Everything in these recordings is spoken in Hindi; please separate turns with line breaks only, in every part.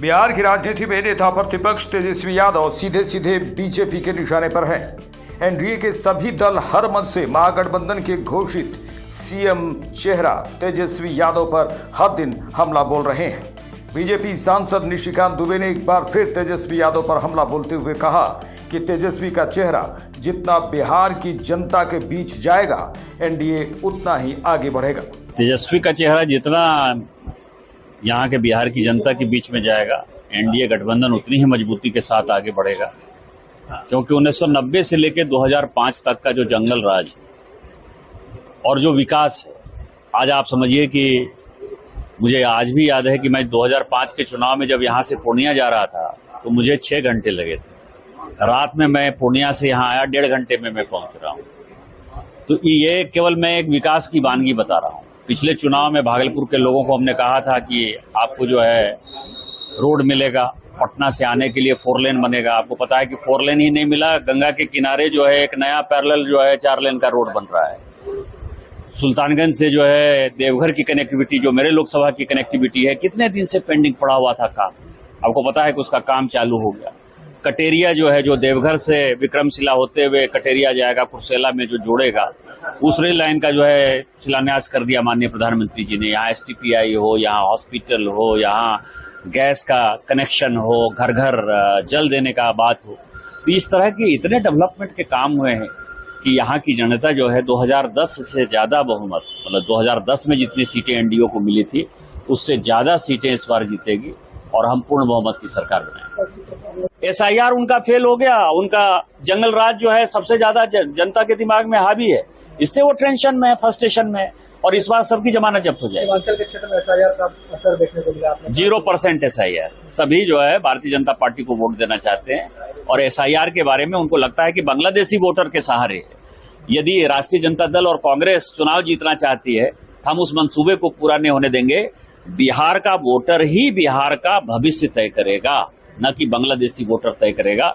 बिहार की राजनीति में नेता प्रतिपक्ष तेजस्वी यादव सीधे सीधे बीजेपी के निशाने पर है। एनडीए के सभी दल हर मंच से महागठबंधन के घोषित सीएम चेहरा तेजस्वी यादव पर हर दिन हमला बोल रहे हैं। बीजेपी सांसद निशिकांत दुबे ने एक बार फिर तेजस्वी यादव पर हमला बोलते हुए कहा कि तेजस्वी का चेहरा जितना बिहार की जनता के बीच जाएगा, एनडीए उतना ही आगे बढ़ेगा।
तेजस्वी का चेहरा जितना यहाँ के बिहार की जनता के बीच में जाएगा, एनडीए गठबंधन उतनी ही मजबूती के साथ आगे बढ़ेगा, क्योंकि 1990 से लेकर 2005 तक का जो जंगल राज और जो विकास है, आज आप समझिए कि मुझे आज भी याद है कि मैं 2005 के चुनाव में जब यहाँ से पूर्णिया जा रहा था तो मुझे 6 घंटे लगे थे। रात में मैं पूर्णिया से यहाँ आया, 1.5 घंटे में मैं पहुंच रहा हूँ। तो ये केवल मैं एक विकास की वानगी बता रहा हूँ। पिछले चुनाव में भागलपुर के लोगों को हमने कहा था कि आपको जो है रोड मिलेगा, पटना से आने के लिए 4 लेन बनेगा। आपको पता है कि 4 लेन ही नहीं मिला, गंगा के किनारे जो है एक नया पैरेलल जो है 4 लेन का रोड बन रहा है। सुल्तानगंज से जो है देवघर की कनेक्टिविटी, जो मेरे लोकसभा की कनेक्टिविटी है, कितने दिन से पेंडिंग पड़ा हुआ था काम, आपको पता है कि उसका काम चालू हो गया। कटेरिया जो है, जो देवघर से विक्रमशिला होते हुए कटेरिया जाएगा, कुर्सेला में जो जोड़ेगा, उस रेल लाइन का जो है शिलान्यास कर दिया माननीय प्रधानमंत्री जी ने। यहाँ एसटीपीआई हो, यहाँ हॉस्पिटल हो, यहाँ गैस का कनेक्शन हो, घर घर जल देने का बात हो। तो इस तरह के इतने डेवलपमेंट के काम हुए हैं कि यहाँ की जनता जो है 2010 से ज्यादा बहुमत, मतलब 2010 में जितनी सीटें एनडीए को मिली थी उससे ज्यादा सीटें इस बार जीतेगी और हम पूर्ण बहुमत की सरकार बनाएंगे। एसआईआर उनका फेल हो गया, उनका जंगल राज जो है सबसे ज्यादा जनता के दिमाग में हावी है, इससे वो टेंशन में है, फ्रस्ट्रेशन में है, और इस बार सबकी जमानत जब्त हो जाएगी।
हिमाचल के क्षेत्र में एसआईआर का असर देखने को मिला,
0% एसआईआर। सभी जो है भारतीय जनता पार्टी को वोट देना चाहते हैं और एसआईआर के बारे में उनको लगता है कि बांग्लादेशी वोटर के सहारे यदि राष्ट्रीय जनता दल और कांग्रेस चुनाव जीतना चाहती है, हम उस मंसूबे को पूरा नहीं होने देंगे। बिहार का वोटर ही बिहार का भविष्य तय करेगा, न कि बांग्लादेशी वोटर तय करेगा।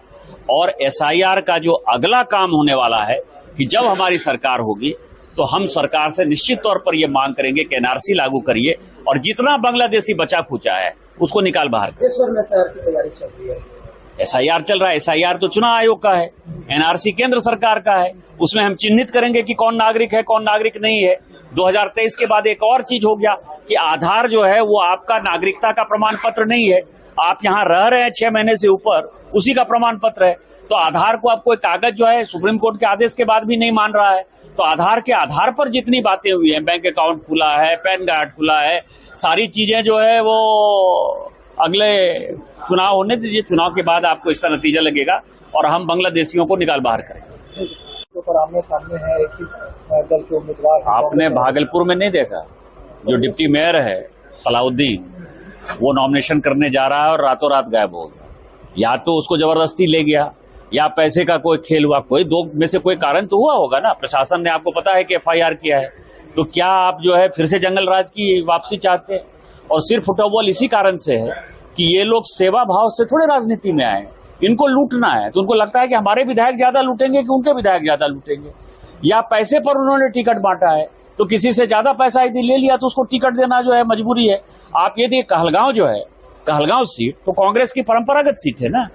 और एसआईआर का जो अगला काम होने वाला है कि जब हमारी सरकार होगी तो हम सरकार से निश्चित तौर पर यह मांग करेंगे कि एनआरसी लागू करिए और जितना बांग्लादेशी बचा खुचा है उसको निकाल बाहर करिए।
देश भर में एसआईआर की तैयारी चल रही है।
एसआईआर चल रहा है। एसआईआर तो चुनाव आयोग का है, एनआरसी केंद्र सरकार का है। उसमें हम चिन्हित करेंगे कि कौन नागरिक है, कौन नागरिक नहीं है। 2023 के बाद एक और चीज हो गया कि आधार जो है वो आपका नागरिकता का प्रमाण पत्र नहीं है। आप यहाँ रह रहे हैं 6 महीने से ऊपर, उसी का प्रमाण पत्र है। तो आधार को आपको एक कागज जो है सुप्रीम कोर्ट के आदेश के बाद भी नहीं मान रहा है। तो आधार के आधार पर जितनी बातें हुई हैं, बैंक अकाउंट खुला है, पैन कार्ड खुला है, सारी चीजें जो है वो अगले चुनाव होने दीजिए, चुनाव के बाद आपको इसका नतीजा लगेगा और हम बांग्लादेशियों को निकाल बाहर करेंगे।
तो पर आमने सामने है एक ही दल के उम्मीदवार।
आपने भागलपुर में नहीं देखा, जो डिप्टी मेयर है सलाउद्दीन, वो नॉमिनेशन करने जा रहा है और रातों रात गायब हो गया। या तो उसको जबरदस्ती ले गया या पैसे का कोई खेल हुआ, कोई दो में से कोई कारण तो हुआ होगा ना। प्रशासन ने, आपको पता है कि एफआईआर किया है। तो क्या आप जो है फिर से जंगल राज की वापसी चाहते हैं? और सिर्फ फुटबॉल इसी कारण से है कि ये लोग सेवा भाव से थोड़े राजनीति में आए, इनको लूटना है। तो उनको लगता है कि हमारे विधायक ज्यादा लूटेंगे कि उनके विधायक ज्यादा लूटेंगे, या पैसे पर उन्होंने टिकट बांटा है तो किसी से ज्यादा पैसा यदि ले लिया तो उसको टिकट देना जो है मजबूरी है। आप यदि कहलगांव जो है, कहलगांव सीट तो कांग्रेस की परंपरागत सीट है ना,